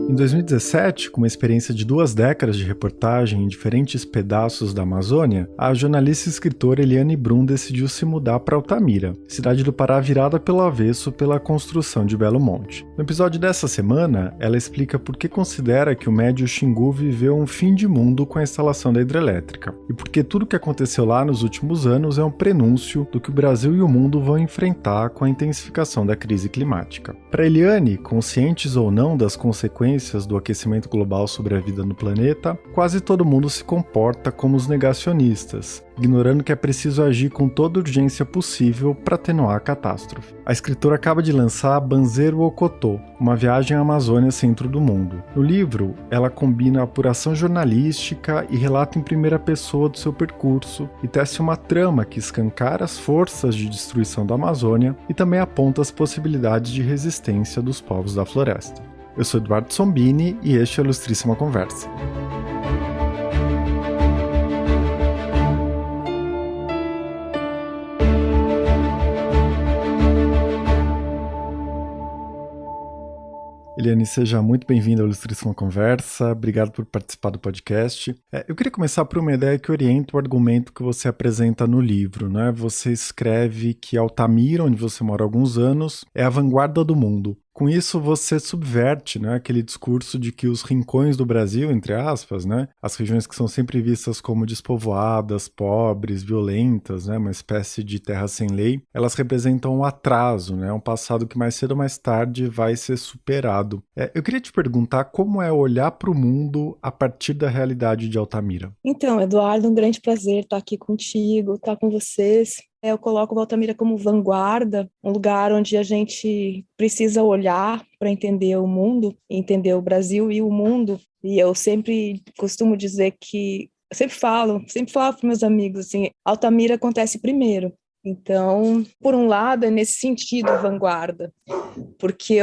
Em 2017, com uma experiência de 2 décadas de reportagem em diferentes pedaços da Amazônia, a jornalista e escritora Eliane Brum decidiu se mudar para Altamira, cidade do Pará virada pelo avesso pela construção de Belo Monte. No episódio dessa semana, ela explica por que considera que o Médio Xingu viveu um fim de mundo com a instalação da hidrelétrica, e por que tudo o que aconteceu lá nos últimos anos é um prenúncio do que o Brasil e o mundo vão enfrentar com a intensificação da crise climática. Para Eliane, conscientes ou não das consequências do aquecimento global sobre a vida no planeta, quase todo mundo se comporta como os negacionistas, ignorando que é preciso agir com toda a urgência possível para atenuar a catástrofe. A escritora acaba de lançar Banzeiro Ocotô, uma viagem à Amazônia centro do mundo. No livro, ela combina apuração jornalística e relato em primeira pessoa do seu percurso e tece uma trama que escancara as forças de destruição da Amazônia e também aponta as possibilidades de resistência dos povos da floresta. Eu sou Eduardo Sombini e este é o Ilustríssima Conversa. Eliane, seja muito bem-vinda ao Ilustríssima Conversa, obrigado por participar do podcast. Eu queria começar por uma ideia que orienta o argumento que você apresenta no livro, né? Você escreve que Altamira, onde você mora há alguns anos, é a vanguarda do mundo. Com isso, você subverte, né, aquele discurso de que os rincões do Brasil, entre aspas, né, as regiões que são sempre vistas como despovoadas, pobres, violentas, né, uma espécie de terra sem lei, elas representam um atraso, né, um passado que mais cedo ou mais tarde vai ser superado. Eu queria te perguntar como é olhar para o mundo a partir da realidade de Altamira. Então, Eduardo, um grande prazer estar aqui contigo, estar com vocês. Eu coloco o Altamira como vanguarda, um lugar onde a gente precisa olhar para entender o mundo, entender o Brasil e o mundo. E eu sempre costumo dizer que, sempre falo para meus amigos, assim, Altamira acontece primeiro. Então, por um lado, é nesse sentido vanguarda, porque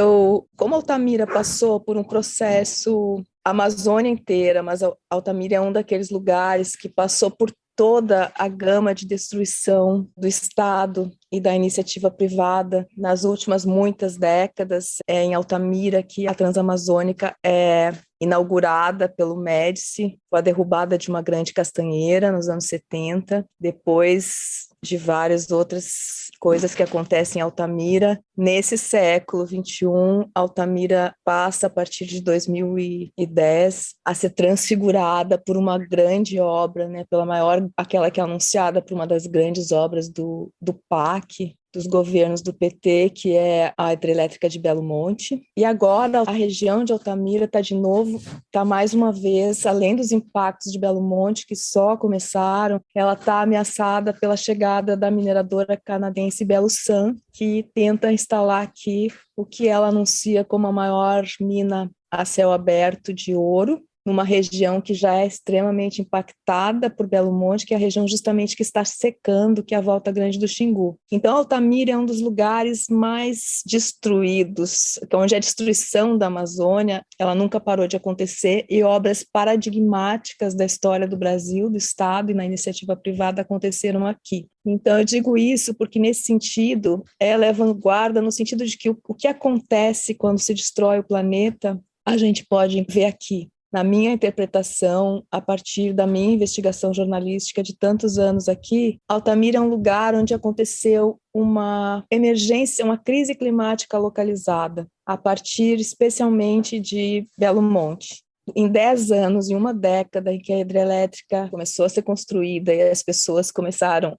como Altamira passou por um processo, a Amazônia inteira, mas Altamira é um daqueles lugares que passou por toda a gama de destruição do Estado e da iniciativa privada nas últimas muitas décadas. É em Altamira que a Transamazônica é inaugurada pelo Médici, com a derrubada de uma grande castanheira nos anos 70, depois de várias outras coisas que acontecem em Altamira. Nesse século XXI, Altamira passa, a partir de 2010, a ser transfigurada por uma grande obra, né, pela maior, aquela que é anunciada por uma das grandes obras do PAC, dos governos do PT, que é a hidrelétrica de Belo Monte. E agora a região de Altamira está mais uma vez, além dos impactos de Belo Monte, que só começaram, ela está ameaçada pela chegada da mineradora canadense Belo Sun, que tenta instalar aqui o que ela anuncia como a maior mina a céu aberto de ouro, numa região que já é extremamente impactada por Belo Monte, que é a região justamente que está secando, que é a Volta Grande do Xingu. Então, Altamira é um dos lugares mais destruídos, onde a destruição da Amazônia, ela nunca parou de acontecer, e obras paradigmáticas da história do Brasil, do Estado e na iniciativa privada aconteceram aqui. Então, eu digo isso porque, nesse sentido, ela é vanguarda no sentido de que o que acontece quando se destrói o planeta, a gente pode ver aqui. Na minha interpretação, a partir da minha investigação jornalística de tantos anos aqui, Altamira é um lugar onde aconteceu uma emergência, uma crise climática localizada, a partir especialmente de Belo Monte. Em 10 anos, em uma década em que a hidrelétrica começou a ser construída e as pessoas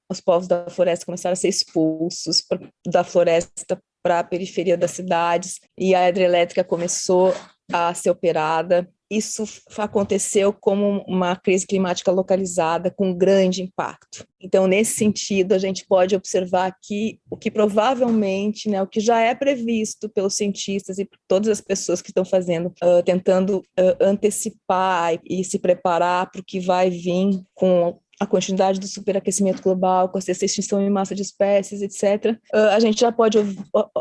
os povos da floresta começaram a ser expulsos da floresta para a periferia das cidades, e a hidrelétrica começou a ser operada. Isso aconteceu como uma crise climática localizada com grande impacto. Então, nesse sentido, a gente pode observar aqui o que provavelmente, né, o que já é previsto pelos cientistas e por todas as pessoas que estão tentando antecipar e se preparar para o que vai vir com a continuidade do superaquecimento global, com a extinção em massa de espécies, etc., a gente já pode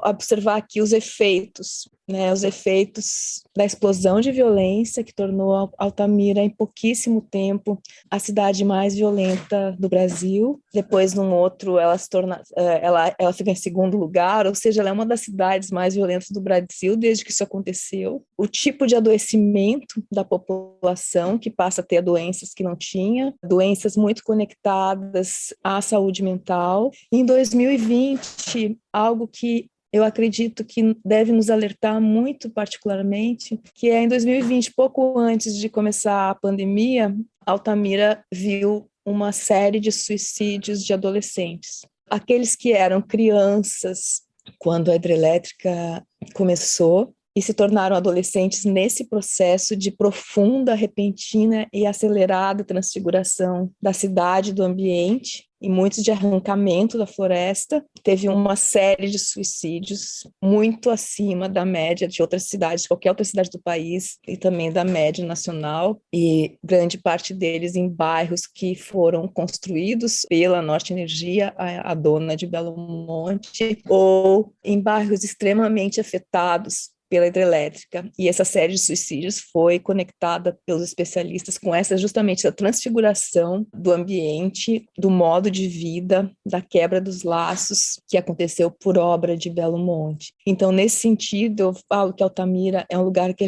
observar aqui os efeitos né, os efeitos da explosão de violência que tornou Altamira, em pouquíssimo tempo, a cidade mais violenta do Brasil. Depois, num outro, ela fica em segundo lugar, ou seja, ela é uma das cidades mais violentas do Brasil desde que isso aconteceu. O tipo de adoecimento da população, que passa a ter doenças que não tinha, doenças muito conectadas à saúde mental. Em 2020, algo que eu acredito que deve nos alertar muito particularmente, que é em 2020, pouco antes de começar a pandemia, Altamira viu uma série de suicídios de adolescentes. Aqueles que eram crianças quando a hidrelétrica começou e se tornaram adolescentes nesse processo de profunda, repentina e acelerada transfiguração da cidade, do ambiente, e muitos de arrancamento da floresta. Teve uma série de suicídios muito acima da média de outras cidades, qualquer outra cidade do país, e também da média nacional, e grande parte deles em bairros que foram construídos pela Norte Energia, a dona de Belo Monte, ou em bairros extremamente afetados pela hidrelétrica. E essa série de suicídios foi conectada pelos especialistas com justamente essa transfiguração do ambiente, do modo de vida, da quebra dos laços que aconteceu por obra de Belo Monte. Então, nesse sentido, eu falo que Altamira é um lugar que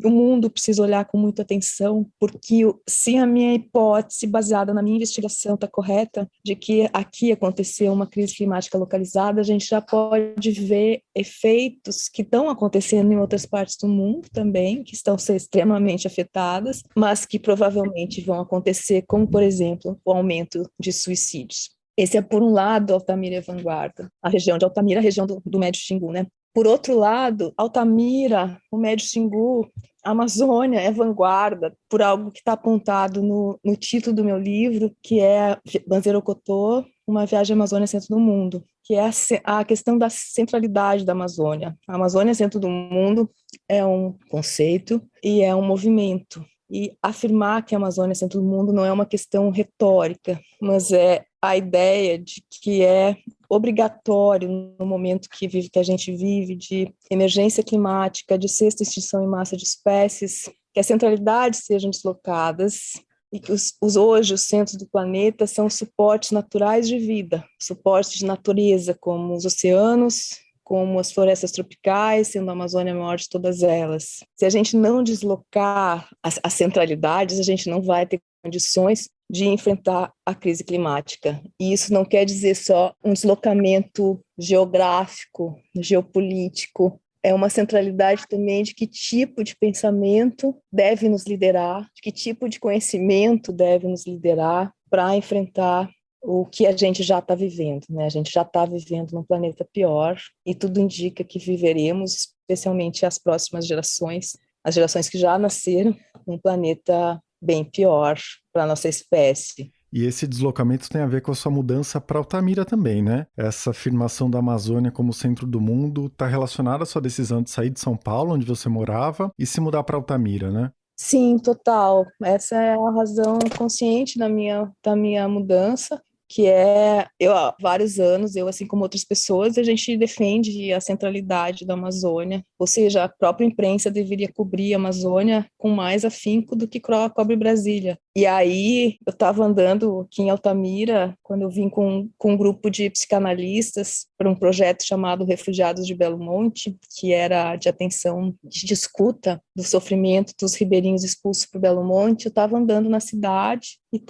o mundo precisa olhar com muita atenção, porque se a minha hipótese, baseada na minha investigação, está correta, de que aqui aconteceu uma crise climática localizada, a gente já pode ver efeitos que estão acontecendo em outras partes do mundo também, que estão sendo extremamente afetadas, mas que provavelmente vão acontecer, como, por exemplo, o aumento de suicídios. Esse é, por um lado, Altamira e Vanguarda, a região de Altamira, a região do Médio Xingu, né? Por outro lado, Altamira, o Médio Xingu, a Amazônia é vanguarda por algo que está apontado no título do meu livro, que é Banzerocotô, uma viagem à Amazônia centro do mundo, que é a questão da centralidade da Amazônia. A Amazônia centro do mundo é um conceito e é um movimento. E afirmar que a Amazônia é centro do mundo não é uma questão retórica, mas é a ideia de que é obrigatório no momento que a gente vive de emergência climática, de sexta extinção em massa de espécies, que as centralidades sejam deslocadas e que hoje os centros do planeta são suportes naturais de vida, suportes de natureza, como os oceanos, como as florestas tropicais, sendo a Amazônia a maior de todas elas. Se a gente não deslocar as centralidades, a gente não vai ter condições de enfrentar a crise climática. E isso não quer dizer só um deslocamento geográfico, geopolítico, é uma centralidade também de que tipo de pensamento deve nos liderar, de que tipo de conhecimento deve nos liderar para enfrentar o que a gente já está vivendo, né? A gente já está vivendo num planeta pior e tudo indica que viveremos, especialmente as próximas gerações, as gerações que já nasceram, num planeta bem pior para a nossa espécie. E esse deslocamento tem a ver com a sua mudança para Altamira também, né? Essa afirmação da Amazônia como centro do mundo está relacionada à sua decisão de sair de São Paulo, onde você morava, e se mudar para Altamira, né? Sim, total. Essa é a razão consciente da minha mudança, que é, há vários anos, eu, assim como outras pessoas, a gente defende a centralidade da Amazônia, ou seja, a própria imprensa deveria cobrir a Amazônia com mais afinco do que cobre Brasília. E aí, eu estava andando aqui em Altamira, quando eu vim com um grupo de psicanalistas para um projeto chamado Refugiados de Belo Monte, que era de atenção, de escuta do sofrimento dos ribeirinhos expulsos por Belo Monte. Eu estava andando na cidade e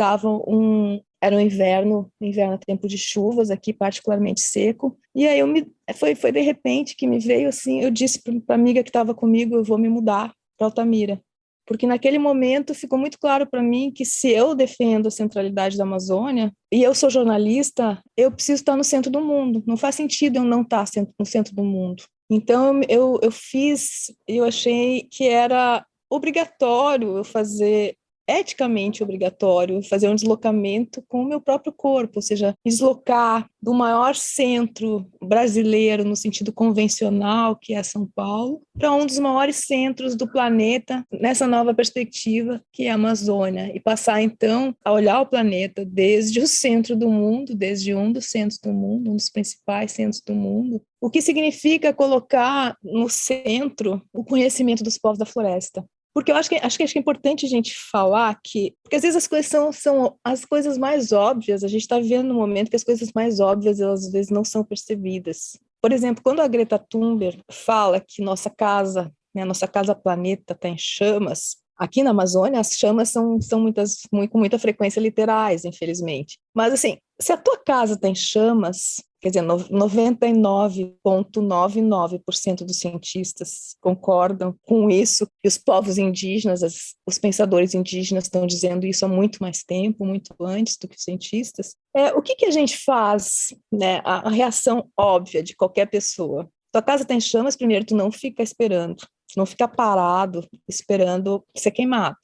era um inverno tempo de chuvas aqui, particularmente seco. E aí foi de repente que me veio assim, eu disse para a amiga que estava comigo, eu vou me mudar para Altamira. Porque naquele momento ficou muito claro para mim que se eu defendo a centralidade da Amazônia, e eu sou jornalista, eu preciso estar no centro do mundo. Não faz sentido eu não estar no centro do mundo. Então eu achei que era obrigatório eu fazer eticamente obrigatório fazer um deslocamento com o meu próprio corpo, ou seja, deslocar do maior centro brasileiro no sentido convencional, que é São Paulo, para um dos maiores centros do planeta, nessa nova perspectiva, que é a Amazônia, e passar então a olhar o planeta desde o centro do mundo, desde um dos centros do mundo, um dos principais centros do mundo, o que significa colocar no centro o conhecimento dos povos da floresta. Porque eu acho que é importante a gente falar porque às vezes as coisas são as coisas mais óbvias, a gente está vivendo num momento que as coisas mais óbvias, elas às vezes não são percebidas. Por exemplo, quando a Greta Thunberg fala que nossa casa planeta está em chamas, aqui na Amazônia as chamas são com muita frequência literais, infelizmente. Mas assim, se a tua casa está em chamas, quer dizer, 99,99% dos cientistas concordam com isso, e os povos indígenas, os pensadores indígenas estão dizendo isso há muito mais tempo, muito antes do que os cientistas. O que a gente faz, né? A reação óbvia de qualquer pessoa. Tua casa está em chamas, primeiro, tu não fica esperando, tu não fica parado esperando ser queimado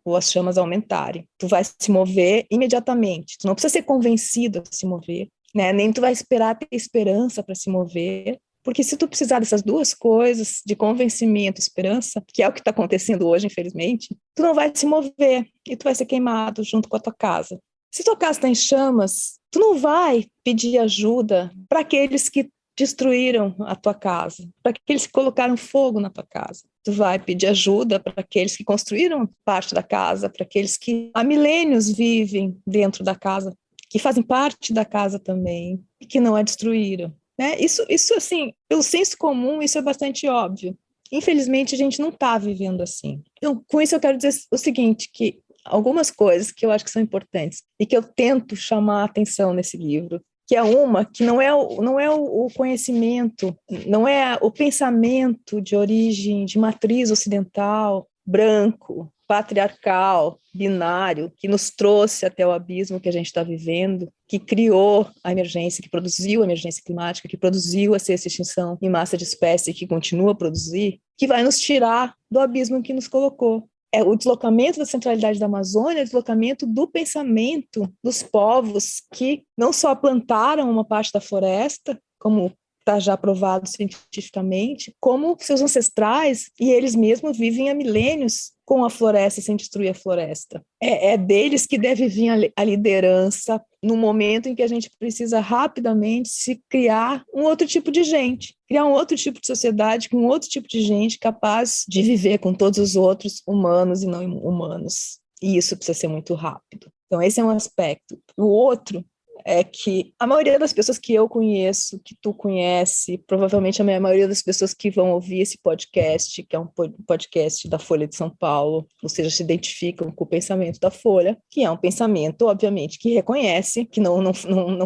ou as chamas aumentarem. Tu vai se mover imediatamente, tu não precisa ser convencido a se mover, né? Nem tu vai esperar ter esperança para se mover, porque se tu precisar dessas duas coisas, de convencimento e esperança, que é o que está acontecendo hoje, infelizmente, tu não vai se mover e tu vai ser queimado junto com a tua casa. Se tua casa está em chamas, tu não vai pedir ajuda para aqueles que destruíram a tua casa, para aqueles que colocaram fogo na tua casa. Tu vai pedir ajuda para aqueles que construíram parte da casa, para aqueles que há milênios vivem dentro da casa, que fazem parte da casa também, e que não a destruíram. Né? Isso, assim, pelo senso comum, isso é bastante óbvio. Infelizmente, a gente não está vivendo assim. Então, com isso eu quero dizer o seguinte, que algumas coisas que eu acho que são importantes e que eu tento chamar a atenção nesse livro, que é uma que não é o conhecimento, não é o pensamento de origem, de matriz ocidental, branco, patriarcal, binário, que nos trouxe até o abismo que a gente está vivendo, que criou a emergência, que produziu a emergência climática, que produziu essa extinção em massa de espécie, que continua a produzir, que vai nos tirar do abismo que nos colocou. É o deslocamento da centralidade da Amazônia, o deslocamento do pensamento dos povos que não só plantaram uma parte da floresta, como está já provado cientificamente, como seus ancestrais, e eles mesmos vivem há milênios com a floresta sem destruir a floresta. É deles que deve vir a liderança no momento em que a gente precisa rapidamente se criar um outro tipo de gente, criar um outro tipo de sociedade com um outro tipo de gente capaz de viver com todos os outros humanos e não humanos. E isso precisa ser muito rápido. Então esse é um aspecto. O outro é que a maioria das pessoas que eu conheço, que tu conhece, provavelmente a maioria das pessoas que vão ouvir esse podcast, que é um podcast da Folha de São Paulo, ou seja, se identificam com o pensamento da Folha, que é um pensamento, obviamente, que reconhece, que não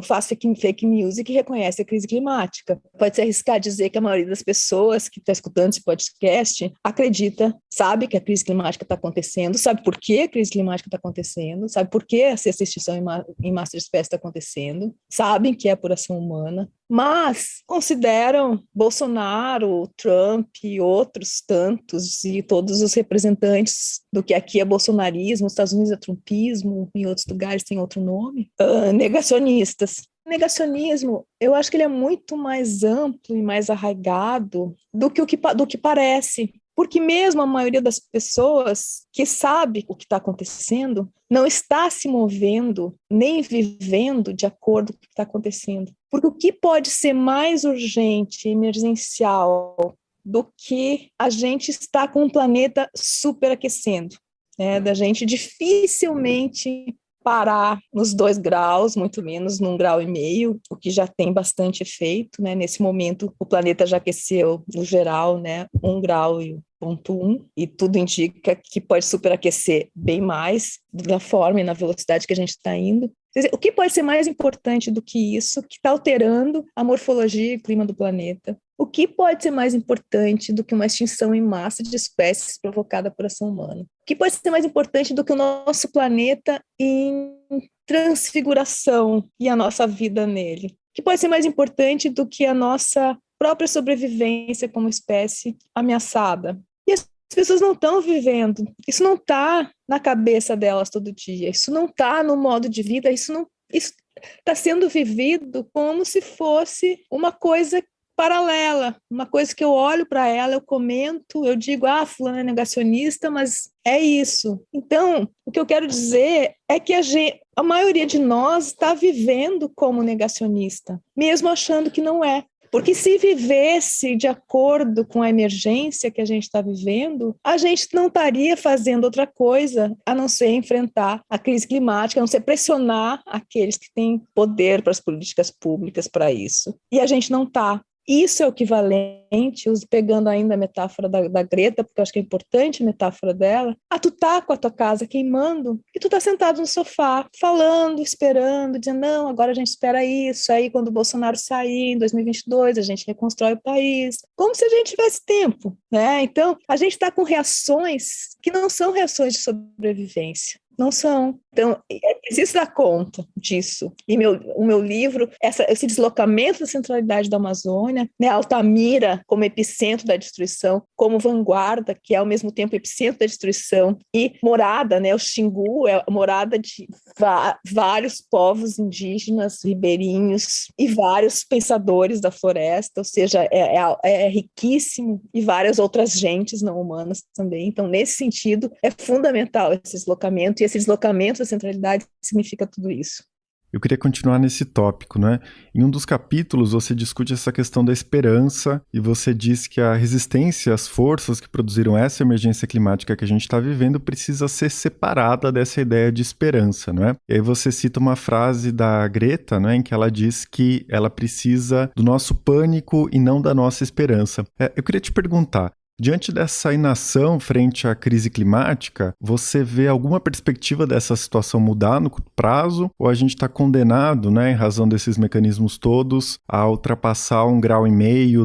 faz fake news e que reconhece a crise climática. Pode-se arriscar dizer que a maioria das pessoas que está escutando esse podcast acredita, sabe que a crise climática está acontecendo, sabe por que a crise climática está acontecendo, sabe por que essa extinção em massa de espécies está acontecendo, sabem que é por ação humana, mas consideram Bolsonaro, Trump e outros tantos, e todos os representantes do que aqui é bolsonarismo, nos Estados Unidos é trumpismo, em outros lugares tem outro nome, negacionistas. O negacionismo, eu acho que ele é muito mais amplo e mais arraigado do que parece. Porque mesmo a maioria das pessoas que sabe o que está acontecendo não está se movendo nem vivendo de acordo com o que está acontecendo. Porque o que pode ser mais urgente, emergencial, do que a gente estar com o planeta superaquecendo, né? Da gente dificilmente parar nos 2 graus, muito menos num 1,5 grau, o que já tem bastante efeito, né? Nesse momento, o planeta já aqueceu, no geral, né? 1,1 grau, e tudo indica que pode superaquecer bem mais, da forma e na velocidade que a gente está indo. Quer dizer, o que pode ser mais importante do que isso, que está alterando a morfologia e o clima do planeta? O que pode ser mais importante do que uma extinção em massa de espécies provocada por ação humana? O que pode ser mais importante do que o nosso planeta em transfiguração e a nossa vida nele? O que pode ser mais importante do que a nossa própria sobrevivência como espécie ameaçada? E as As pessoas não estão vivendo, isso não está na cabeça delas todo dia, isso não está no modo de vida, isso está sendo vivido como se fosse uma coisa paralela, uma coisa que eu olho para ela, eu comento, eu digo, fulano é negacionista, mas é isso. Então, o que eu quero dizer é que a maioria de nós está vivendo como negacionista, mesmo achando que não é. Porque se vivesse de acordo com a emergência que a gente está vivendo, a gente não estaria fazendo outra coisa a não ser enfrentar a crise climática, a não ser pressionar aqueles que têm poder para as políticas públicas para isso. E a gente não está. Isso é o equivalente, pegando ainda a metáfora da Greta, porque eu acho que é importante a metáfora dela, tu tá com a tua casa queimando e tu tá sentado no sofá, falando, esperando, dizendo, não, agora a gente espera isso, aí quando o Bolsonaro sair em 2022, a gente reconstrói o país, como se a gente tivesse tempo, né? Então, a gente está com reações que não são reações de sobrevivência. Não são. Então, é preciso dar conta disso. E o meu livro, esse deslocamento da centralidade da Amazônia, né, Altamira como epicentro da destruição, como vanguarda, que é ao mesmo tempo epicentro da destruição, e morada, né, o Xingu é a morada de vários povos indígenas, ribeirinhos e vários pensadores da floresta, ou seja, é riquíssimo, e várias outras gentes não humanas também. Então, nesse sentido, é fundamental esse deslocamento, e esse deslocamento da centralidade significa tudo isso. Eu queria continuar nesse tópico, né? Em um dos capítulos você discute essa questão da esperança e você diz que a resistência às forças que produziram essa emergência climática que a gente está vivendo precisa ser separada dessa ideia de esperança, não é? E aí você cita uma frase da Greta, né, em que ela diz que ela precisa do nosso pânico e não da nossa esperança. Eu queria te perguntar, diante dessa inação frente à crise climática, você vê alguma perspectiva dessa situação mudar no curto prazo? Ou a gente está condenado, né, em razão desses mecanismos todos, a ultrapassar 1,5 grau,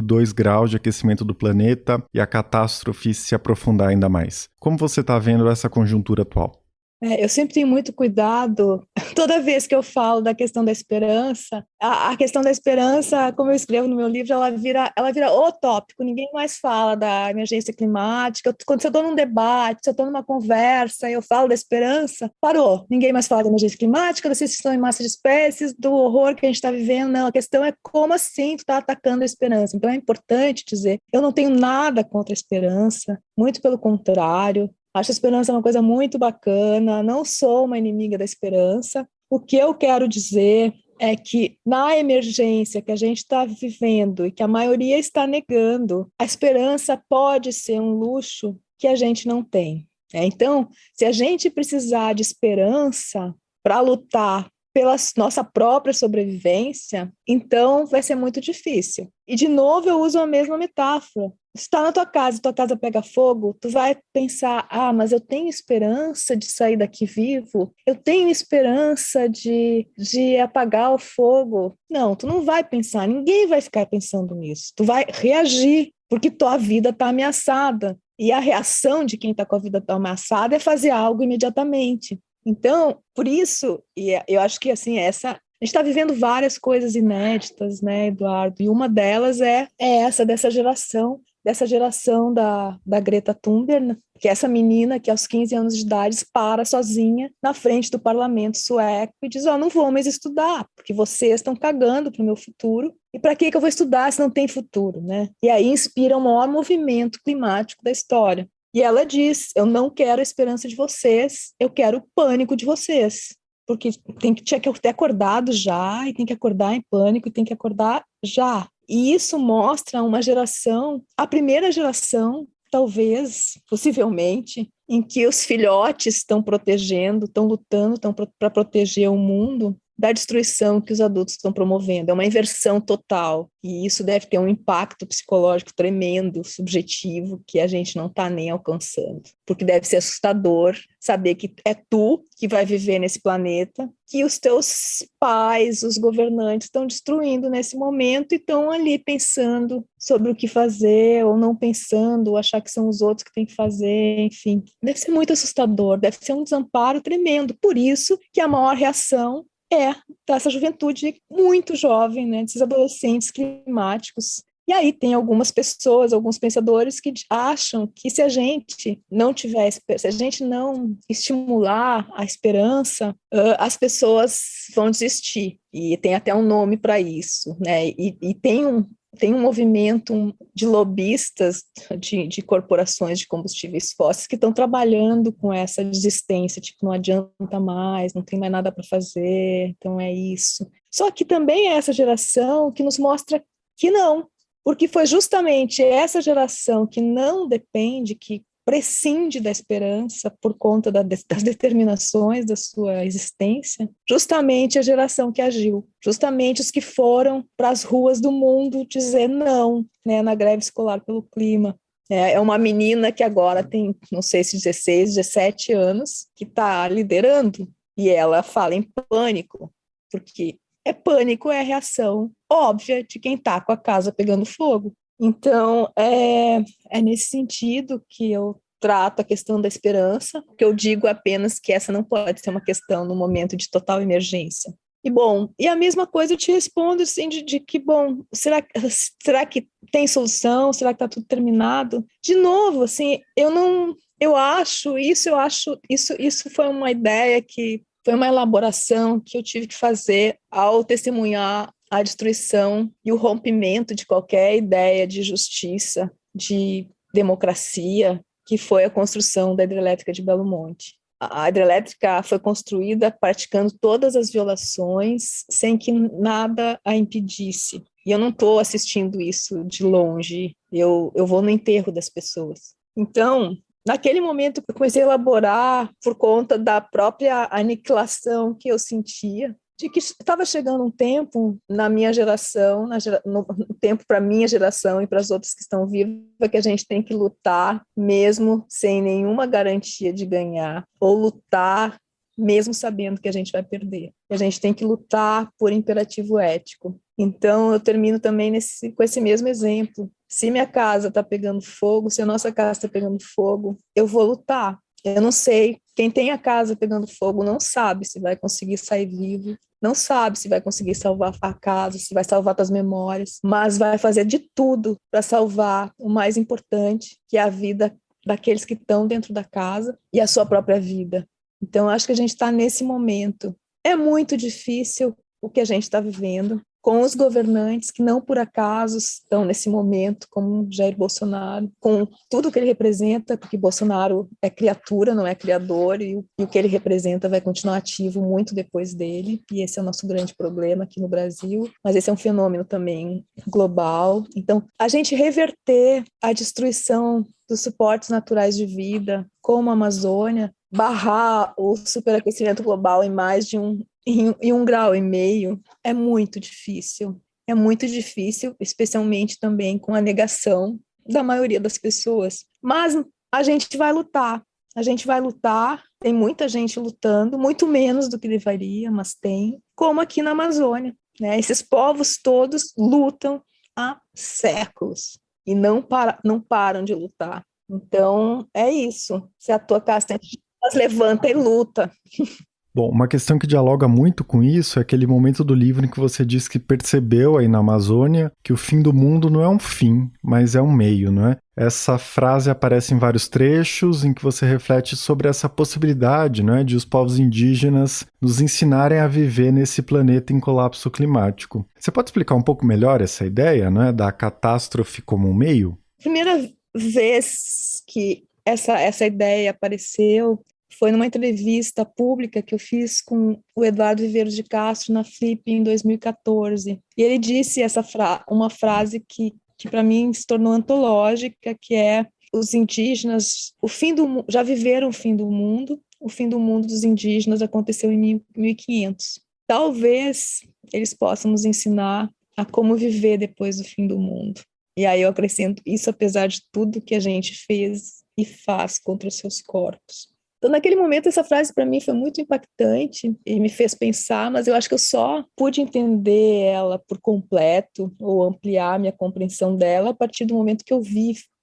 2 graus de aquecimento do planeta e a catástrofe se aprofundar ainda mais? Como você está vendo essa conjuntura atual? Eu sempre tenho muito cuidado, toda vez que eu falo da questão da esperança, a questão da esperança, como eu escrevo no meu livro, ela vira o tópico, ninguém mais fala da emergência climática. Quando eu estou num debate, se eu estou numa conversa e eu falo da esperança, parou, ninguém mais fala da emergência climática, da extinção em massa de espécies, do horror que a gente está vivendo. Não, a questão é como assim tu está atacando a esperança. Então é importante dizer, eu não tenho nada contra a esperança, muito pelo contrário. Acho a esperança uma coisa muito bacana, não sou uma inimiga da esperança. O que eu quero dizer é que na emergência que a gente está vivendo e que a maioria está negando, a esperança pode ser um luxo que a gente não tem. Então, se a gente precisar de esperança para lutar pela nossa própria sobrevivência, então vai ser muito difícil. E, de novo, eu uso a mesma metáfora. Se está na tua casa pega fogo, tu vai pensar, mas eu tenho esperança de sair daqui vivo? Eu tenho esperança de apagar o fogo? Não, tu não vai pensar, ninguém vai ficar pensando nisso. Tu vai reagir, porque tua vida está ameaçada. E a reação de quem está com a vida tão ameaçada é fazer algo imediatamente. Então, por isso, e eu acho que assim, a gente está vivendo várias coisas inéditas, né, Eduardo? E uma delas é essa dessa geração da Greta Thunberg, que é essa menina que aos 15 anos de idade para sozinha na frente do parlamento sueco e diz, não vou mais estudar, porque vocês estão cagando para o meu futuro, e para que eu vou estudar se não tem futuro, né? E aí inspira o maior movimento climático da história. E ela diz, eu não quero a esperança de vocês, eu quero o pânico de vocês, porque tinha que ter acordado já, e tem que acordar em pânico, e tem que acordar já. E isso mostra uma geração, a primeira geração, talvez, possivelmente, em que os filhotes estão protegendo, estão lutando para proteger o mundo da destruição que os adultos estão promovendo. É uma inversão total. E isso deve ter um impacto psicológico tremendo, subjetivo, que a gente não está nem alcançando. Porque deve ser assustador saber que é tu que vai viver nesse planeta, que os teus pais, os governantes, estão destruindo nesse momento e estão ali pensando sobre o que fazer, ou não pensando, ou achar que são os outros que têm que fazer, enfim. Deve ser muito assustador, deve ser um desamparo tremendo. Por isso que a maior reação dessa juventude muito jovem, né, desses adolescentes climáticos. E aí tem algumas pessoas, alguns pensadores que acham que se a gente não tiver, se a gente não estimular a esperança, as pessoas vão desistir. E tem até um nome para isso, né? E tem um movimento de lobistas de corporações de combustíveis fósseis que estão trabalhando com essa desistência, tipo, não adianta mais, não tem mais nada para fazer, então é isso. Só que também é essa geração que nos mostra que não, porque foi justamente essa geração que não depende, que prescinde da esperança por conta das determinações da sua existência, justamente a geração que agiu, justamente os que foram para as ruas do mundo dizer não, né, na greve escolar pelo clima. É uma menina que agora tem, não sei se 16, 17 anos, que está liderando, e ela fala em pânico, porque pânico é a reação óbvia de quem está com a casa pegando fogo. Então, é nesse sentido que eu trato a questão da esperança, que eu digo apenas que essa não pode ser uma questão no momento de total emergência. E, bom, e a mesma coisa eu te respondo, assim, de que, bom, será que tem solução? Será que está tudo terminado? De novo, assim, eu acho, isso foi uma ideia que foi uma elaboração que eu tive que fazer ao testemunhar a destruição e o rompimento de qualquer ideia de justiça, de democracia, que foi a construção da hidrelétrica de Belo Monte. A hidrelétrica foi construída praticando todas as violações sem que nada a impedisse. E eu não estou assistindo isso de longe, eu vou no enterro das pessoas. Então, naquele momento, eu comecei a elaborar por conta da própria aniquilação que eu sentia, de que estava chegando um tempo na minha geração, um tempo para a minha geração e para as outras que estão vivas, que a gente tem que lutar mesmo sem nenhuma garantia de ganhar, ou lutar mesmo sabendo que a gente vai perder. A gente tem que lutar por imperativo ético. Então, eu termino também com esse mesmo exemplo. Se minha casa está pegando fogo, se a nossa casa está pegando fogo, eu vou lutar. Eu não sei, quem tem a casa pegando fogo não sabe se vai conseguir sair vivo, não sabe se vai conseguir salvar a casa, se vai salvar as memórias, mas vai fazer de tudo para salvar o mais importante, que é a vida daqueles que estão dentro da casa e a sua própria vida. Então, acho que a gente está nesse momento. É muito difícil o que a gente está vivendo, com os governantes que não por acaso estão nesse momento, como Jair Bolsonaro, com tudo que ele representa, porque Bolsonaro é criatura, não é criador, e o que ele representa vai continuar ativo muito depois dele, e esse é o nosso grande problema aqui no Brasil, mas esse é um fenômeno também global. Então, a gente reverter a destruição dos suportes naturais de vida, como a Amazônia, barrar o superaquecimento global em mais de em 1,5 grau, é muito difícil. É muito difícil, especialmente também com a negação da maioria das pessoas. Mas a gente vai lutar. A gente vai lutar. Tem muita gente lutando, muito menos do que deveria, mas tem. Como aqui na Amazônia, né? Esses povos todos lutam há séculos e não param de lutar. Então, é isso. Se a tua casa tem, levanta e luta. Bom, uma questão que dialoga muito com isso é aquele momento do livro em que você diz que percebeu aí na Amazônia que o fim do mundo não é um fim, mas é um meio, não é? Essa frase aparece em vários trechos em que você reflete sobre essa possibilidade, não é, de os povos indígenas nos ensinarem a viver nesse planeta em colapso climático. Você pode explicar um pouco melhor essa ideia, não é, da catástrofe como um meio? Primeira vez que essa ideia apareceu foi numa entrevista pública que eu fiz com o Eduardo Viveiros de Castro na Flip em 2014. E ele disse uma frase que para mim se tornou antológica, que é: os indígenas, já viveram o fim do mundo dos indígenas aconteceu em 1500. Talvez eles possam nos ensinar a como viver depois do fim do mundo. E aí eu acrescento isso, apesar de tudo que a gente fez e faz contra os seus corpos. Então, naquele momento, essa frase para mim foi muito impactante e me fez pensar, mas eu acho que eu só pude entender ela por completo ou ampliar minha compreensão dela a partir do momento que eu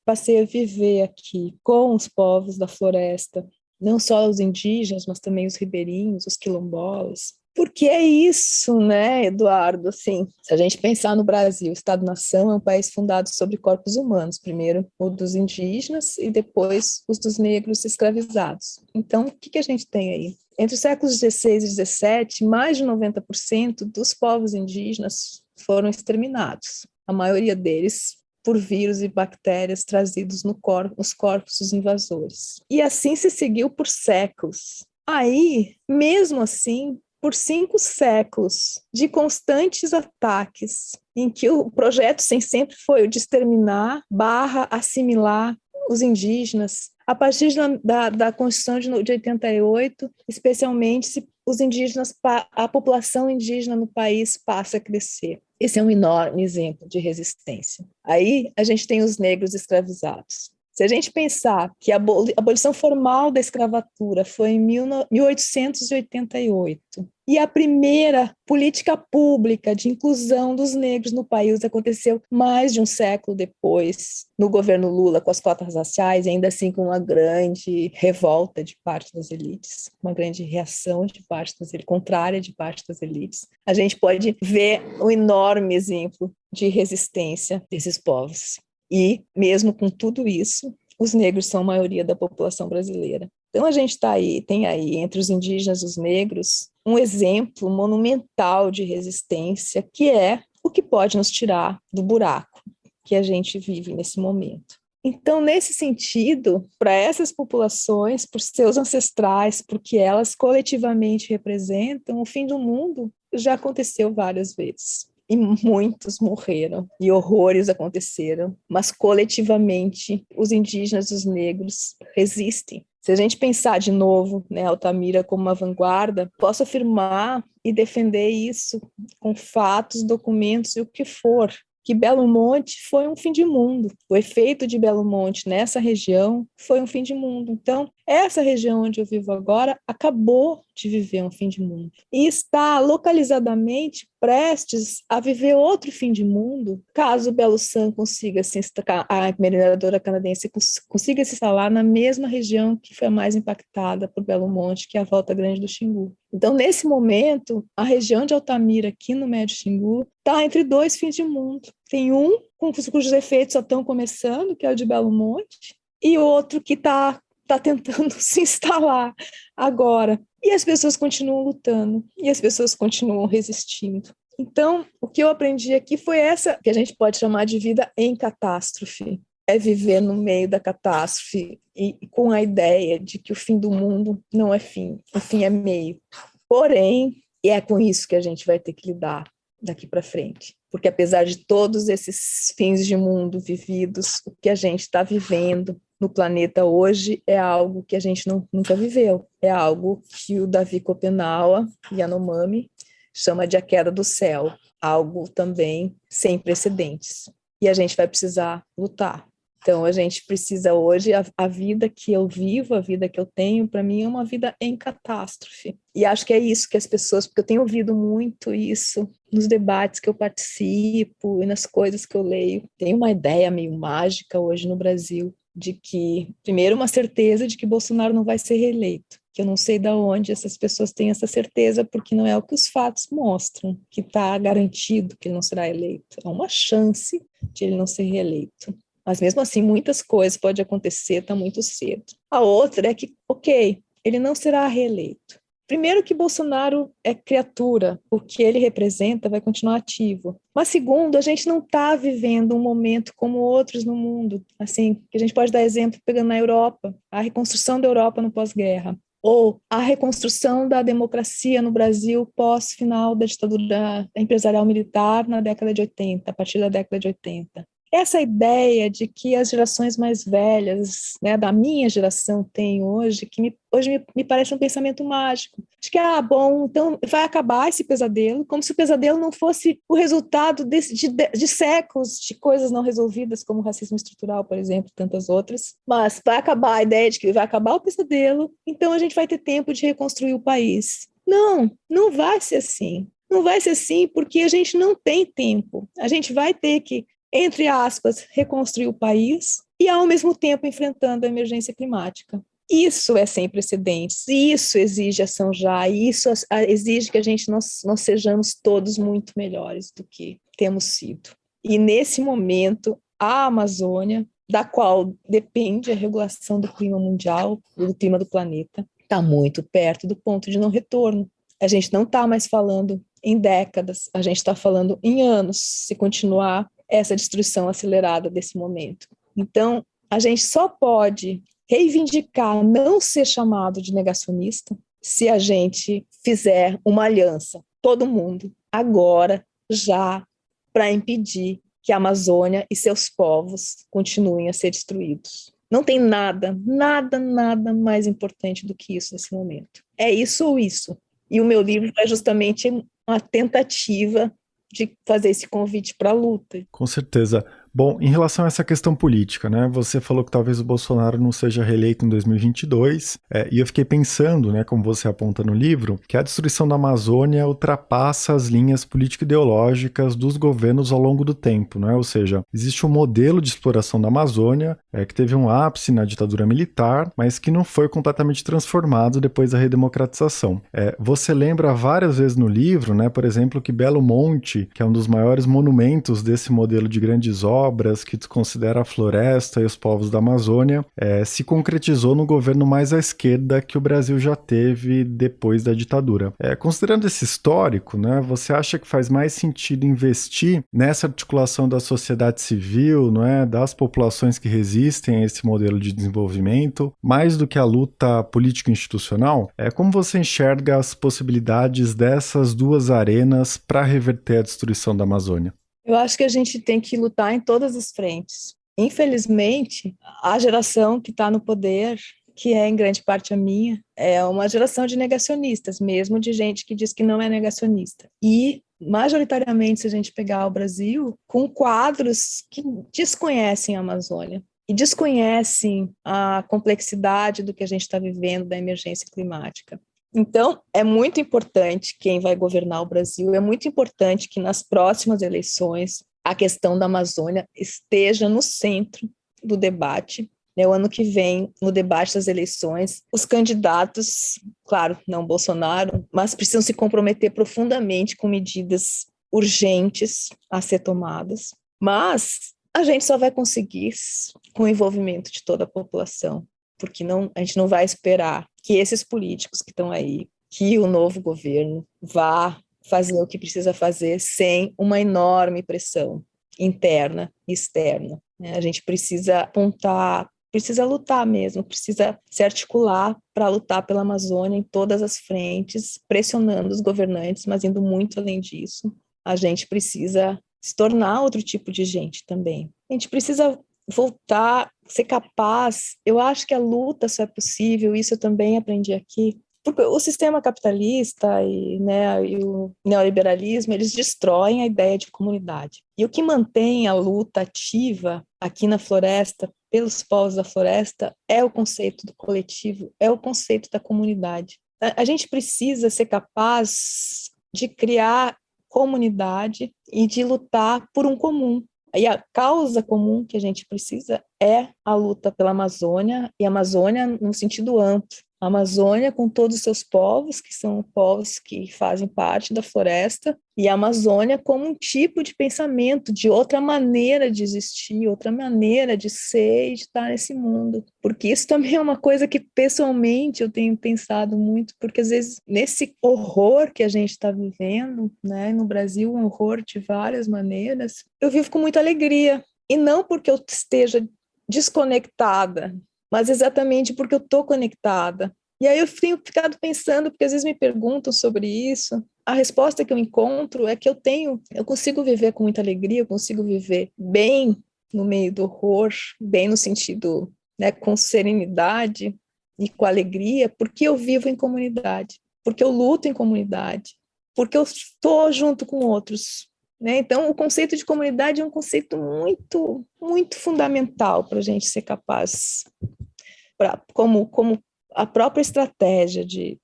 passei a viver aqui com os povos da floresta, não só os indígenas, mas também os ribeirinhos, os quilombolas. Porque é isso, né, Eduardo? Assim, se a gente pensar no Brasil, o Estado-nação é um país fundado sobre corpos humanos, primeiro o dos indígenas e depois os dos negros escravizados. Então, o que a gente tem aí? Entre os séculos XVI e XVII, mais de 90% dos povos indígenas foram exterminados, a maioria deles por vírus e bactérias trazidos nos corpos dos invasores. E assim se seguiu por séculos. Aí, mesmo assim, por 5 séculos de constantes ataques, em que o projeto sempre foi o de exterminar / assimilar os indígenas, a partir da Constituição de 88, especialmente os indígenas, a população indígena no país passa a crescer. Esse é um enorme exemplo de resistência. Aí a gente tem os negros escravizados. Se a gente pensar que a abolição formal da escravatura foi em 1888 e a primeira política pública de inclusão dos negros no país aconteceu mais de um século depois, no governo Lula, com as cotas raciais, ainda assim com uma grande revolta de parte das elites, uma grande reação de parte das elites, contrária de parte das elites, a gente pode ver um enorme exemplo de resistência desses povos. E, mesmo com tudo isso, os negros são a maioria da população brasileira. Então, a gente tem aí, entre os indígenas e os negros, um exemplo monumental de resistência, que é o que pode nos tirar do buraco que a gente vive nesse momento. Então, nesse sentido, para essas populações, por seus ancestrais, porque elas coletivamente representam, o fim do mundo já aconteceu várias vezes. E muitos morreram, e horrores aconteceram, mas coletivamente os indígenas e os negros resistem. Se a gente pensar de novo, né, Altamira como uma vanguarda, posso afirmar e defender isso com fatos, documentos e o que for, que Belo Monte foi um fim de mundo. O efeito de Belo Monte nessa região foi um fim de mundo. Então, essa região onde eu vivo agora acabou de viver um fim de mundo. E está localizadamente prestes a viver outro fim de mundo, caso o Belo Sun consiga se instalar, a mineradora canadense consiga se instalar na mesma região que foi a mais impactada por Belo Monte, que é a Volta Grande do Xingu. Então, nesse momento, a região de Altamira, aqui no Médio Xingu, está entre 2 fins de mundo. Tem um cujos efeitos só estão começando, que é o de Belo Monte, e outro que está tentando se instalar agora. E as pessoas continuam lutando, e as pessoas continuam resistindo. Então, o que eu aprendi aqui foi essa, que a gente pode chamar de vida em catástrofe. É viver no meio da catástrofe e com a ideia de que o fim do mundo não é fim, o fim é meio. Porém, e é com isso que a gente vai ter que lidar daqui para frente. Porque apesar de todos esses fins de mundo vividos, o que a gente está vivendo no planeta hoje é algo que a gente nunca viveu. É algo que o Davi Copenaua Yanomami chama de a queda do céu, algo também sem precedentes. E a gente vai precisar lutar. Então, a gente precisa hoje, a vida que eu vivo, a vida que eu tenho, para mim é uma vida em catástrofe. E acho que é isso que as pessoas, porque eu tenho ouvido muito isso nos debates que eu participo e nas coisas que eu leio. Tem uma ideia meio mágica hoje no Brasil de que, primeiro, uma certeza de que Bolsonaro não vai ser reeleito, que eu não sei de onde essas pessoas têm essa certeza, porque não é o que os fatos mostram, que está garantido que ele não será eleito. Há uma chance de ele não ser reeleito. Mas mesmo assim, muitas coisas podem acontecer, está muito cedo. A outra é que, ok, ele não será reeleito. Primeiro que Bolsonaro é criatura, o que ele representa vai continuar ativo. Mas segundo, a gente não está vivendo um momento como outros no mundo, assim, que a gente pode dar exemplo pegando na Europa, a reconstrução da Europa no pós-guerra, ou a reconstrução da democracia no Brasil pós-final da ditadura empresarial militar na década de 80, a partir da década de 80. Essa ideia de que as gerações mais velhas, né, da minha geração têm hoje, que hoje me parece um pensamento mágico. De que, bom, então vai acabar esse pesadelo, como se o pesadelo não fosse o resultado de séculos de coisas não resolvidas, como o racismo estrutural, por exemplo, e tantas outras. Mas vai acabar a ideia de que vai acabar o pesadelo, então a gente vai ter tempo de reconstruir o país. Não, não vai ser assim. Não vai ser assim porque a gente não tem tempo. A gente vai ter que, entre aspas, reconstruir o país e, ao mesmo tempo, enfrentando a emergência climática. Isso é sem precedentes, isso exige ação já, isso exige que nós sejamos todos muito melhores do que temos sido. E nesse momento, a Amazônia, da qual depende a regulação do clima mundial, do clima do planeta, está muito perto do ponto de não retorno. A gente não está mais falando em décadas, a gente está falando em anos, se continuar essa destruição acelerada desse momento. Então, a gente só pode reivindicar não ser chamado de negacionista se a gente fizer uma aliança, todo mundo, agora, já, para impedir que a Amazônia e seus povos continuem a ser destruídos. Não tem nada mais importante do que isso nesse momento. É isso ou isso. E o meu livro é justamente uma tentativa de fazer esse convite para a luta. Com certeza. Bom, em relação a essa questão política, né, você falou que talvez o Bolsonaro não seja reeleito em 2022, e eu fiquei pensando, né, como você aponta no livro, que a destruição da Amazônia ultrapassa as linhas político-ideológicas dos governos ao longo do tempo, né, ou seja, existe um modelo de exploração da Amazônia que teve um ápice na ditadura militar, mas que não foi completamente transformado depois da redemocratização. Você lembra várias vezes no livro, né, por exemplo, que Belo Monte, que é um dos maiores monumentos desse modelo de grandes obras, que desconsidera a floresta e os povos da Amazônia, se concretizou no governo mais à esquerda que o Brasil já teve depois da ditadura. Considerando esse histórico, né, você acha que faz mais sentido investir nessa articulação da sociedade civil, não é, das populações que resistem a esse modelo de desenvolvimento, mais do que a luta político-institucional? Como você enxerga as possibilidades dessas duas arenas para reverter a destruição da Amazônia? Eu acho que a gente tem que lutar em todas as frentes. Infelizmente, a geração que está no poder, que é em grande parte a minha, é uma geração de negacionistas, mesmo de gente que diz que não é negacionista. E, majoritariamente, se a gente pegar o Brasil, com quadros que desconhecem a Amazônia e desconhecem a complexidade do que a gente está vivendo da emergência climática. Então, é muito importante quem vai governar o Brasil, é muito importante que nas próximas eleições a questão da Amazônia esteja no centro do debate. O ano que vem, no debate das eleições, os candidatos, claro, não Bolsonaro, mas precisam se comprometer profundamente com medidas urgentes a ser tomadas. Mas a gente só vai conseguir com o envolvimento de toda a população, porque a gente não vai esperar que esses políticos que estão aí, que o novo governo vá fazer o que precisa fazer sem uma enorme pressão interna e externa. A gente precisa apontar, precisa lutar mesmo, precisa se articular para lutar pela Amazônia em todas as frentes, pressionando os governantes, mas indo muito além disso. A gente precisa se tornar outro tipo de gente também. A gente precisa voltar, ser capaz. Eu acho que a luta só é possível, isso eu também aprendi aqui, porque o sistema capitalista e o neoliberalismo, eles destroem a ideia de comunidade. E o que mantém a luta ativa aqui na floresta, pelos povos da floresta, é o conceito do coletivo, é o conceito da comunidade. A gente precisa ser capaz de criar comunidade e de lutar por um comum. E a causa comum que a gente precisa é a luta pela Amazônia, e a Amazônia no sentido amplo. A Amazônia com todos os seus povos, que são povos que fazem parte da floresta, e a Amazônia como um tipo de pensamento, de outra maneira de existir, outra maneira de ser e de estar nesse mundo. Porque isso também é uma coisa que, pessoalmente, eu tenho pensado muito, porque às vezes, nesse horror que a gente está vivendo, né, no Brasil, um horror de várias maneiras, eu vivo com muita alegria. E não porque eu esteja desconectada, mas exatamente porque eu estou conectada. E aí eu tenho ficado pensando, porque às vezes me perguntam sobre isso, a resposta que eu encontro é que eu consigo viver com muita alegria, eu consigo viver bem no meio do horror, bem no sentido, né, com serenidade e com alegria, porque eu vivo em comunidade, porque eu luto em comunidade, porque eu estou junto com outros. Então, o conceito de comunidade é um conceito muito, muito fundamental para a gente ser capaz, como a própria estratégia de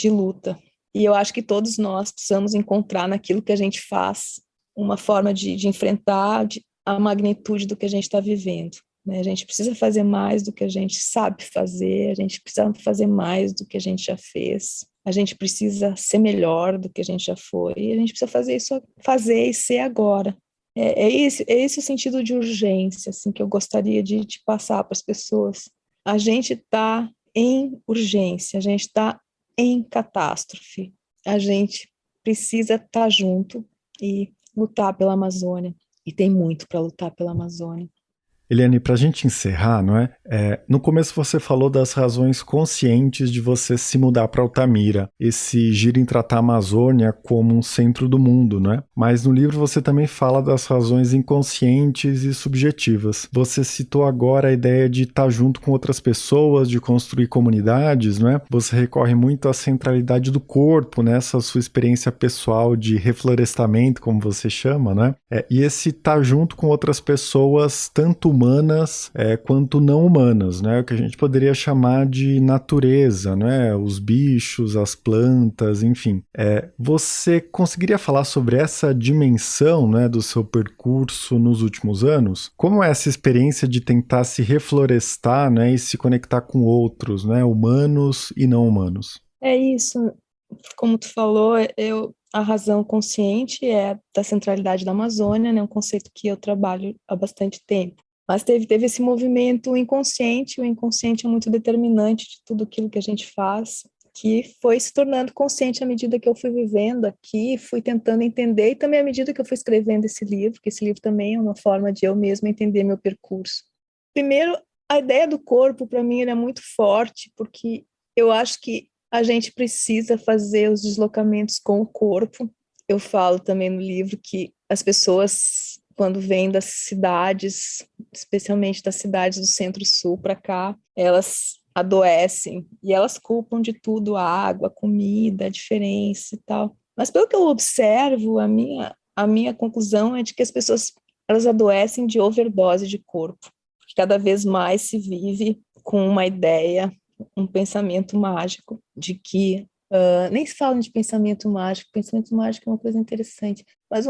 luta. E eu acho que todos nós precisamos encontrar naquilo que a gente faz uma forma de enfrentar a magnitude do que a gente está vivendo. né? A gente precisa fazer mais do que a gente sabe fazer, a gente precisa fazer mais do que a gente já fez, a gente precisa ser melhor do que a gente já foi, e a gente precisa fazer e ser agora. É esse o sentido de urgência, assim, que eu gostaria de passar para as pessoas. A gente está em urgência, a gente está em catástrofe, a gente precisa estar junto e lutar pela Amazônia. E tem muito para lutar pela Amazônia. Eliane, para a gente encerrar, não é? No começo você falou das razões conscientes de você se mudar para Altamira, esse giro em tratar a Amazônia como um centro do mundo, não é? Mas no livro você também fala das razões inconscientes e subjetivas. Você citou agora a ideia de estar junto com outras pessoas, de construir comunidades, não é? Você recorre muito à centralidade do corpo, nessa sua experiência pessoal de reflorestamento, como você chama, né? E esse estar junto com outras pessoas, tanto humanas quanto não humanas, né? O que a gente poderia chamar de natureza, né? Os bichos, as plantas, enfim. Você conseguiria falar sobre essa dimensão, né, do seu percurso nos últimos anos? Como é essa experiência de tentar se reflorestar, né, e se conectar com outros, né, humanos e não humanos? É isso, como tu falou, a razão consciente é da centralidade da Amazônia, né? Um conceito que eu trabalho há bastante tempo. Mas teve esse movimento inconsciente, o inconsciente é muito determinante de tudo aquilo que a gente faz, que foi se tornando consciente à medida que eu fui vivendo aqui, fui tentando entender, e também à medida que eu fui escrevendo esse livro, que esse livro também é uma forma de eu mesma entender meu percurso. Primeiro, a ideia do corpo, para mim, é muito forte, porque eu acho que a gente precisa fazer os deslocamentos com o corpo. Eu falo também no livro que as pessoas, quando vêm das cidades, especialmente das cidades do Centro-Sul para cá, elas adoecem e elas culpam de tudo, a água, a comida, a diferença e tal. Mas pelo que eu observo, a minha conclusão é de que as pessoas elas adoecem de overdose de corpo. Cada vez mais se vive com uma ideia, um pensamento mágico de que nem se fala de pensamento mágico é uma coisa interessante, mas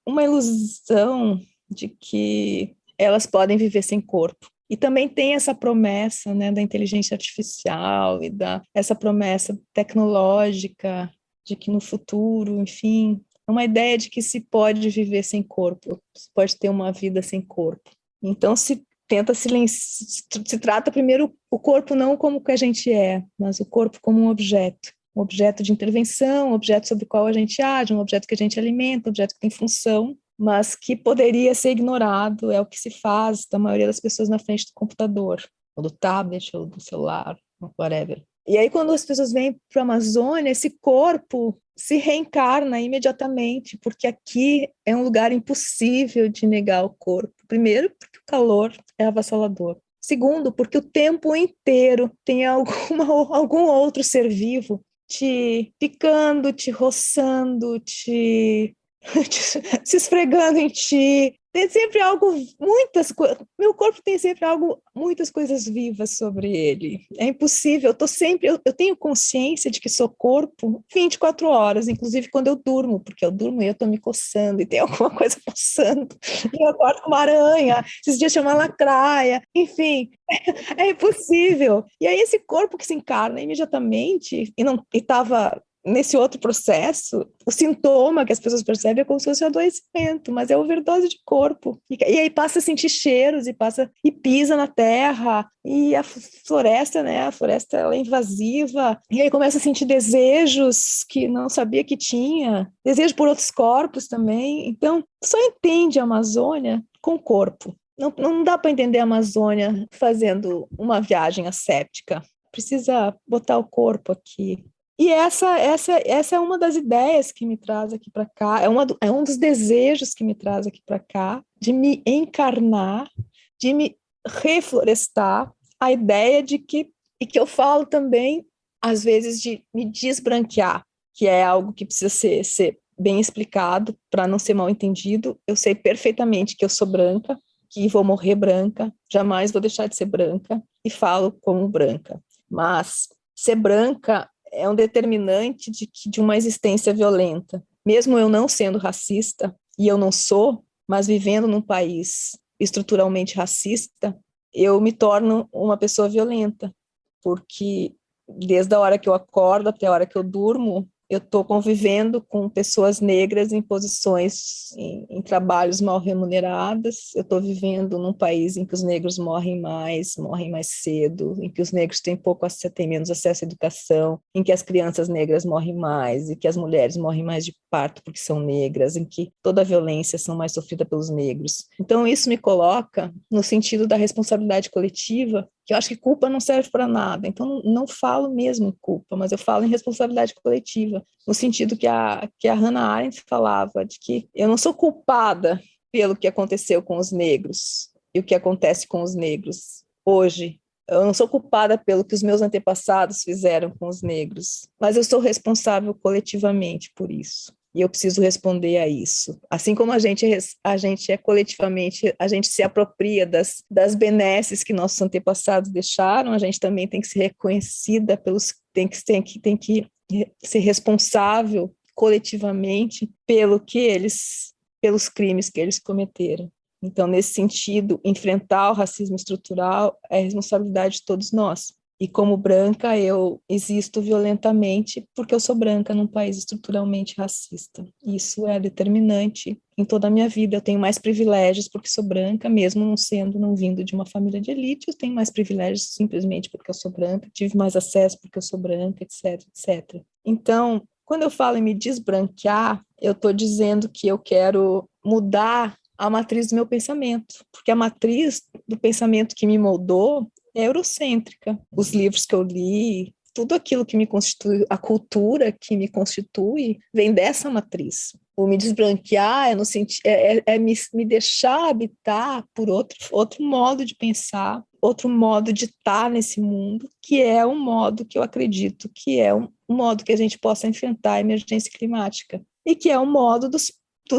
uma ilusão de que elas podem viver sem corpo. E também tem essa promessa, né, da inteligência artificial e essa promessa tecnológica de que no futuro, enfim, é uma ideia de que se pode viver sem corpo, se pode ter uma vida sem corpo. Então se trata primeiro o corpo não como o que a gente é, mas o corpo como um objeto de intervenção, um objeto sobre o qual a gente age, um objeto que a gente alimenta, um objeto que tem função, mas que poderia ser ignorado, é o que se faz da maioria das pessoas na frente do computador, ou do tablet, ou do celular, whatever. E aí, quando as pessoas vêm para a Amazônia, esse corpo se reencarna imediatamente, porque aqui é um lugar impossível de negar o corpo. Primeiro, porque o calor é avassalador. Segundo, porque o tempo inteiro tem algum outro ser vivo te picando, te roçando, se esfregando em ti. Tem sempre meu corpo tem sempre muitas coisas vivas sobre ele. É impossível, eu tenho consciência de que sou corpo 24 horas, inclusive quando eu durmo, porque eu durmo e eu estou me coçando e tem alguma coisa passando, e eu acordo com uma aranha, esses dias tinha uma lacraia, enfim, é impossível. E aí esse corpo que se encarna imediatamente e estava nesse outro processo, o sintoma que as pessoas percebem é como se fosse um adoecimento, mas é overdose de corpo. E aí passa a sentir cheiros e pisa na terra, e a floresta, né? A floresta ela é invasiva, e aí começa a sentir desejos que não sabia que tinha, desejo por outros corpos também. Então, só entende a Amazônia com o corpo. Não dá para entender a Amazônia fazendo uma viagem asséptica. Precisa botar o corpo aqui. E essa é uma das ideias que me traz aqui para cá, é um dos desejos que me traz aqui para cá, de me encarnar, de me reflorestar, a ideia de que, e que eu falo também, às vezes, de me desbranquear, que é algo que precisa ser bem explicado para não ser mal entendido. Eu sei perfeitamente que eu sou branca, que vou morrer branca, jamais vou deixar de ser branca, e falo como branca. Mas ser branca é um determinante de uma existência violenta. Mesmo eu não sendo racista, e eu não sou, mas vivendo num país estruturalmente racista, eu me torno uma pessoa violenta, porque desde a hora que eu acordo até a hora que eu durmo, eu estou convivendo com pessoas negras em posições, em trabalhos mal remunerados. Eu estou vivendo num país em que os negros morrem mais cedo, em que os negros têm menos acesso à educação, em que as crianças negras morrem mais, e que as mulheres morrem mais de parto porque são negras, em que toda a violência são mais sofrida pelos negros. Então, isso me coloca no sentido da responsabilidade coletiva, que eu acho que culpa não serve para nada. Então, não falo mesmo em culpa, mas eu falo em responsabilidade coletiva, no sentido que a Hannah Arendt falava, de que eu não sou culpada pelo que aconteceu com os negros e o que acontece com os negros hoje. Eu não sou culpada pelo que os meus antepassados fizeram com os negros, mas eu sou responsável coletivamente por isso. E eu preciso responder a isso. Assim como a gente é coletivamente, a gente se apropria das benesses que nossos antepassados deixaram, a gente também tem que ser reconhecida tem que ser responsável coletivamente pelos crimes que eles cometeram. Então, nesse sentido, enfrentar o racismo estrutural é responsabilidade de todos nós. E como branca, eu existo violentamente porque eu sou branca num país estruturalmente racista. Isso é determinante em toda a minha vida. Eu tenho mais privilégios porque sou branca, mesmo não vindo de uma família de elite, eu tenho mais privilégios simplesmente porque eu sou branca, tive mais acesso porque eu sou branca, etc, etc. Então, quando eu falo em me desbranquear, eu estou dizendo que eu quero mudar a matriz do meu pensamento, porque a matriz do pensamento que me moldou é eurocêntrica. Os livros que eu li, tudo aquilo que me constitui, a cultura que me constitui, vem dessa matriz. O me desbranquear é me deixar habitar por outro modo de pensar, outro modo de estar nesse mundo, que é um modo que eu acredito que é um modo que a gente possa enfrentar a emergência climática, e que é o modo dos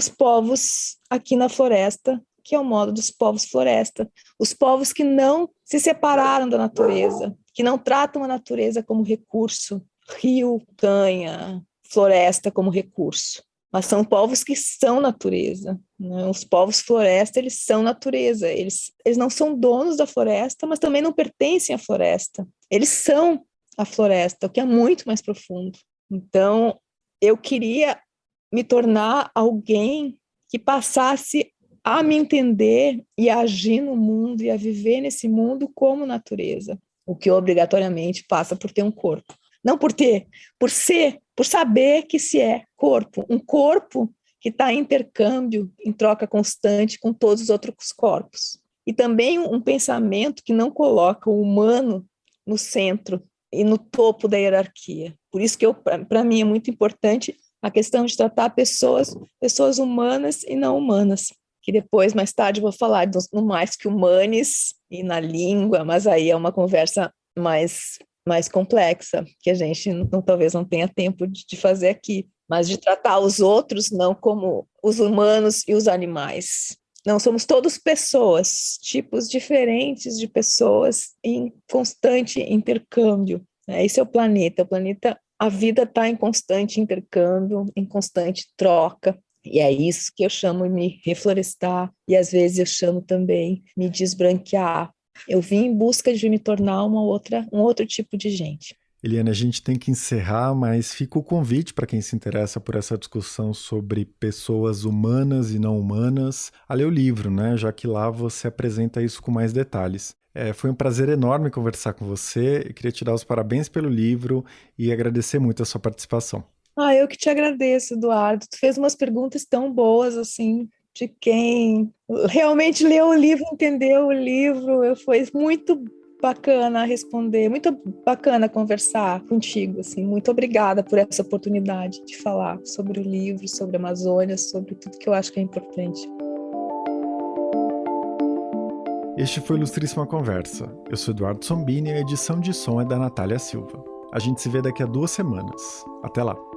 povos aqui na floresta, que é o modo dos povos floresta, os povos que não se separaram da natureza, que não tratam a natureza como recurso, rio, montanha, floresta como recurso, mas são povos que são natureza, né? Os povos floresta, eles são natureza, eles não são donos da floresta, mas também não pertencem à floresta, eles são a floresta, o que é muito mais profundo. Então, eu queria me tornar alguém que passasse a me entender e a agir no mundo e a viver nesse mundo como natureza, o que obrigatoriamente passa por ter um corpo. Não por saber que se é corpo, um corpo que está em intercâmbio, em troca constante com todos os outros corpos. E também um pensamento que não coloca o humano no centro e no topo da hierarquia. Por isso que para mim é muito importante a questão de tratar pessoas humanas e não humanas, que depois, mais tarde, eu vou falar no mais que humanes e na língua, mas aí é uma conversa mais complexa, que a gente talvez não tenha tempo de fazer aqui, mas de tratar os outros não como os humanos e os animais. Não, somos todos pessoas, tipos diferentes de pessoas em constante intercâmbio. Esse é o planeta. A vida está em constante intercâmbio, em constante troca. E é isso que eu chamo de me reflorestar, e às vezes eu chamo também me desbranquear. Eu vim em busca de me tornar um outro tipo de gente. Eliane, a gente tem que encerrar, mas fica o convite para quem se interessa por essa discussão sobre pessoas humanas e não humanas a ler o livro, né? Já que lá você apresenta isso com mais detalhes. Foi um prazer enorme conversar com você. Eu queria te dar os parabéns pelo livro e agradecer muito a sua participação. Eu que te agradeço, Eduardo. Tu fez umas perguntas tão boas, assim, de quem realmente leu o livro, entendeu o livro. Foi muito bacana responder, muito bacana conversar contigo, assim. Muito obrigada por essa oportunidade de falar sobre o livro, sobre a Amazônia, sobre tudo que eu acho que é importante. Este foi o Ilustríssima Conversa. Eu sou Eduardo Sombini e a edição de som é da Natália Silva. A gente se vê daqui a 2 semanas. Até lá!